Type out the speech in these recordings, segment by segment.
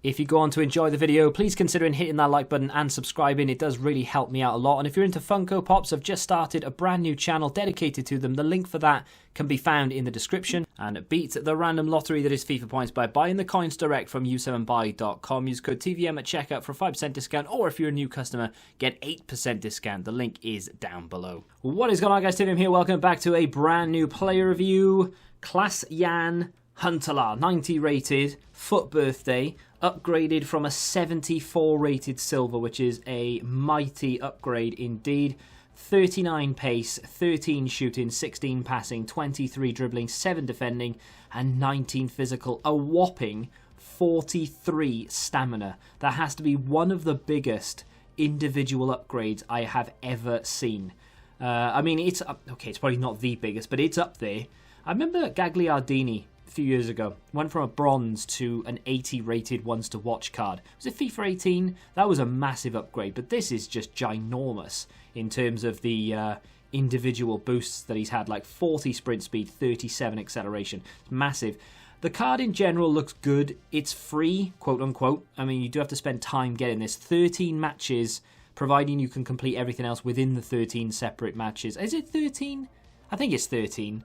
If you go on to enjoy the video, please consider hitting that like button and subscribing. It does really help me out a lot. And if you're into Funko Pops, I've just started a brand new channel dedicated to them. The link for that can be found in the description. And beat the random lottery that is FIFA points by buying the coins direct from u7buy.com. Use code TVM at checkout for a 5% discount, or if you're a new customer, get 8% discount. The link is down below. What is going on, guys? TVM here. Welcome back to a brand new player review. Class Jan Huntelaar, 90 rated, foot birthday, upgraded from a 74 rated silver, which is a mighty upgrade indeed. 39 pace, 13 shooting, 16 passing, 23 dribbling, 7 defending, and 19 physical. A whopping 43 stamina. That has to be one of the biggest individual upgrades I have ever seen. I mean, it's okay, it's probably not the biggest, but it's up there. I remember Gagliardini a few years ago went from a bronze to an 80 rated ones to watch card. Was it FIFA 18? That was a massive upgrade, but this is just ginormous in terms of the individual boosts that he's had, like 40 sprint speed, 37 acceleration. It's massive. The card in general looks good. It's free, quote unquote. I mean, you do have to spend time getting this. 13 matches, providing you can complete everything else within the 13 separate matches. Is it 13? I think it's 13.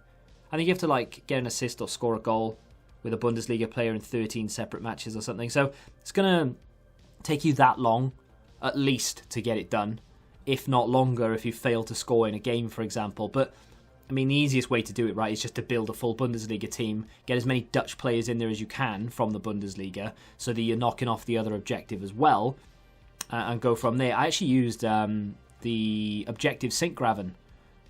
I think you have to like get an assist or score a goal with a Bundesliga player in 13 separate matches or something. So it's going to take you that long, at least, to get it done. If not longer, if you fail to score in a game, for example. But, I mean, the easiest way to do it, right, is just to build a full Bundesliga team. Get as many Dutch players in there as you can from the Bundesliga, so that you're knocking off the other objective as well. And go from there. I actually used the objective Sint-Graven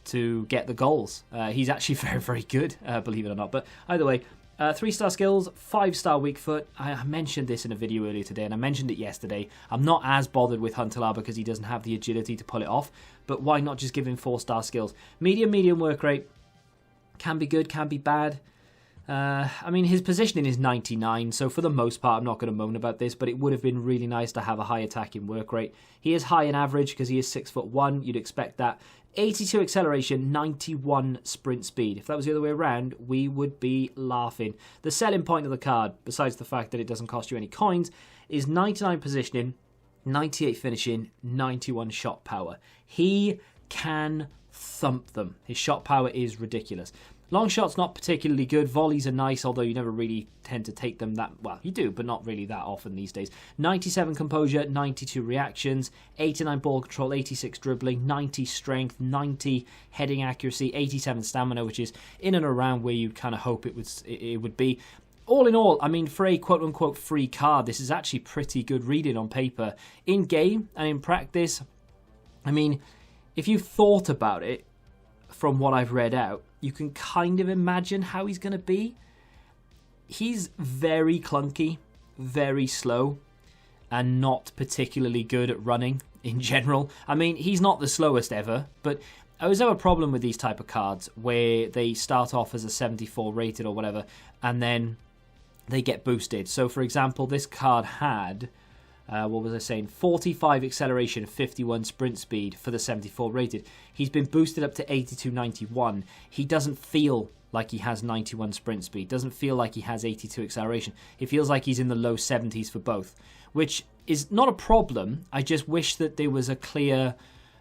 to get the goals. He's actually very, very good, believe it or not. But either way, 3-star skills, 5-star weak foot. I mentioned this in a video earlier today, and I mentioned it yesterday. I'm not as bothered with Huntelaar because he doesn't have the agility to pull it off, but why not just give him 4-star skills? Medium work rate. Can be good, can be bad. I mean, his positioning is 99, so for the most part, I'm not going to moan about this, but it would have been really nice to have a high attacking work rate. He is high in average because he is 6'1". You'd expect that. 82 acceleration, 91 sprint speed. If that was the other way around, we would be laughing. The selling point of the card, besides the fact that it doesn't cost you any coins, is 99 positioning, 98 finishing, 91 shot power. He can thump them. His shot power is ridiculous. Long shot's not particularly good. Volleys are nice, although you never really tend to take them that... Well, you do, but not really that often these days. 97 composure, 92 reactions, 89 ball control, 86 dribbling, 90 strength, 90 heading accuracy, 87 stamina, which is in and around where you'd kind of hope it would be. All in all, I mean, for a quote-unquote free card, this is actually pretty good reading on paper. In game and in practice, I mean, if you thought about it, from what I've read out, you can kind of imagine how he's going to be. He's very clunky, very slow, and not particularly good at running in general. I mean, he's not the slowest ever, but I always have a problem with these type of cards where they start off as a 74 rated or whatever, and then they get boosted. So, for example, this card had... what was I saying? 45 acceleration, 51 sprint speed for the 74 rated. He's been boosted up to 82-91. He doesn't feel like he has 91 sprint speed. Doesn't feel like he has 82 acceleration. It feels like he's in the low 70s for both, which is not a problem. I just wish that there was a clear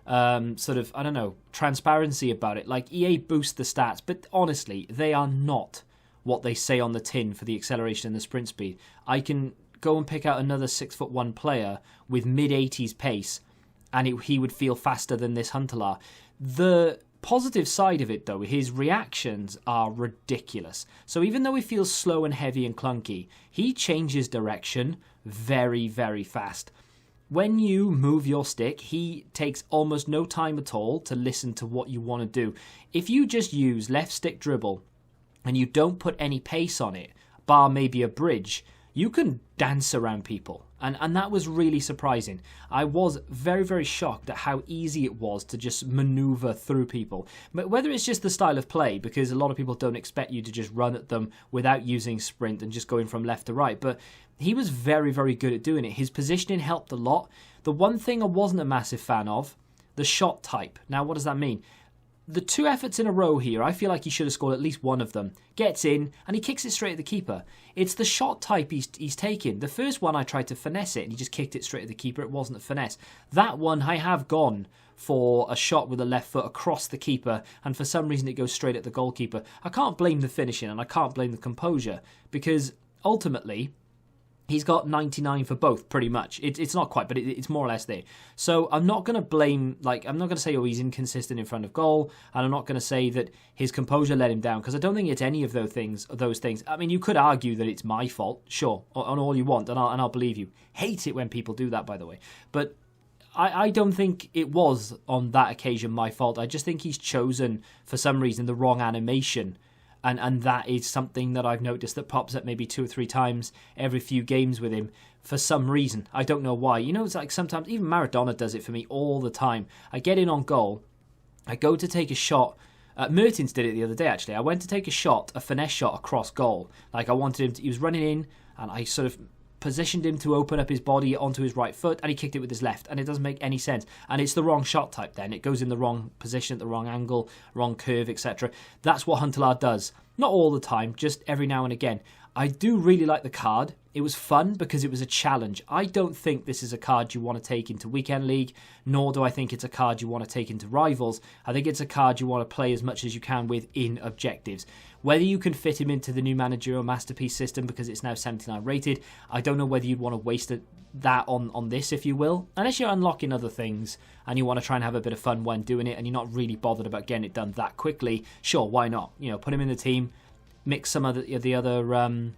sort of, I don't know, transparency about it. Like, EA boosts the stats, but honestly, they are not what they say on the tin for the acceleration and the sprint speed. I can go and pick out another 6'1" player with mid-80s pace, and he would feel faster than this Huntelaar. The positive side of it, though, his reactions are ridiculous. So even though he feels slow and heavy and clunky, he changes direction very, very fast. When you move your stick, he takes almost no time at all to listen to what you want to do. If you just use left stick dribble and you don't put any pace on it, bar maybe a bridge, you can dance around people. And that was really surprising. I was very, very shocked at how easy it was to just maneuver through people. But whether it's just the style of play, because a lot of people don't expect you to just run at them without using sprint and just going from left to right. But he was very, very good at doing it. His positioning helped a lot. The one thing I wasn't a massive fan of, the shot type. Now, what does that mean? the 2 efforts in a row here, I feel like he should have scored at least one of them. Gets in, and he kicks it straight at the keeper. It's the shot type he's taken. The first one I tried to finesse it, and he just kicked it straight at the keeper. It wasn't a finesse. That one, I have gone for a shot with the left foot across the keeper, and for some reason it goes straight at the goalkeeper. I can't blame the finishing, and I can't blame the composure, because ultimately he's got 99 for both, pretty much. It's not quite, but it's more or less there. So I'm not going to blame, I'm not going to say, oh, he's inconsistent in front of goal, and I'm not going to say that his composure let him down, because I don't think it's any of those things. I mean, you could argue that it's my fault, sure, on all you want, and I'll believe you. Hate it when people do that, by the way. But I don't think it was, on that occasion, my fault. I just think he's chosen, for some reason, the wrong animation. And that is something that I've noticed that pops up maybe 2 or 3 times every few games with him for some reason. I don't know why. You know, it's like sometimes, even Maradona does it for me all the time. I get in on goal, I go to take a shot. Mertens did it the other day, actually. I went to take a finesse shot across goal. Like, I wanted him to, he was running in, and I sort of positioned him to open up his body onto his right foot, and he kicked it with his left, and it doesn't make any sense. And it's the wrong shot type then. It goes in the wrong position, at the wrong angle, wrong curve, etc. That's what Huntelaar does. Not all the time, just every now and again. I do really like the card. It was fun because it was a challenge. I don't think this is a card you want to take into Weekend League, nor do I think it's a card you want to take into Rivals. I think it's a card you want to play as much as you can with in objectives. Whether you can fit him into the new managerial masterpiece system because it's now 79 rated, I don't know whether you'd want to waste that on this, if you will. Unless you're unlocking other things and you want to try and have a bit of fun when doing it and you're not really bothered about getting it done that quickly, sure, why not? You know, put him in the team, mix some of the other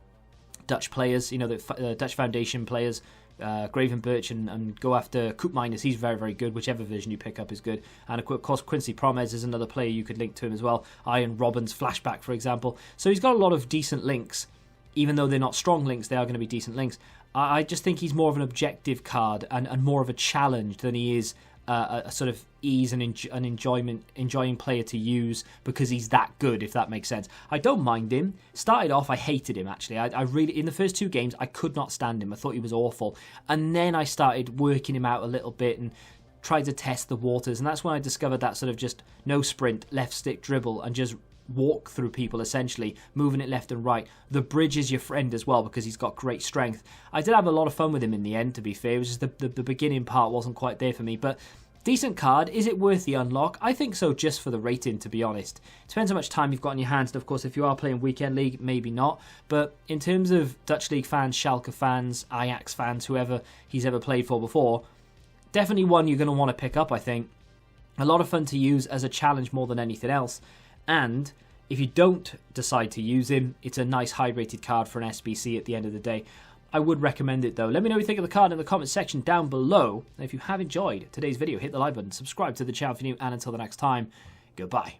Dutch players, you know, the Dutch Foundation players, Gravenberch, and go after Koopmeiners. He's very, very good. Whichever version you pick up is good. And of course, Quincy Promes is another player you could link to him as well. Ian Robbins, Flashback, for example. So he's got a lot of decent links. Even though they're not strong links, they are going to be decent links. I just think he's more of an objective card and more of a challenge than he is a sort of ease and an enjoying player to use because he's that good, if that makes sense. I don't mind him. Started off, I hated him, actually. I really, in the first 2 games, I could not stand him. I thought he was awful. And then I started working him out a little bit and tried to test the waters. And that's when I discovered that sort of just no sprint, left stick dribble, and just walk through people, essentially, moving it left and right. The bridge is your friend as well because he's got great strength. I did have a lot of fun with him in the end, to be fair. It was just the beginning part wasn't quite there for me, but decent card. Is it worth the unlock? I think so, just for the rating, to be honest. Depends how much time you've got in your hands, and of course, if you are playing Weekend League, maybe not. But in terms of Dutch League fans, Schalke fans, Ajax fans, whoever he's ever played for before, definitely one you're going to want to pick up, I think. A lot of fun to use as a challenge more than anything else. And if you don't decide to use him, it's a nice high-rated card for an SBC at the end of the day. I would recommend it, though. Let me know what you think of the card in the comment section down below. And if you have enjoyed today's video, hit the like button, subscribe to the channel if you're new, and until the next time, goodbye.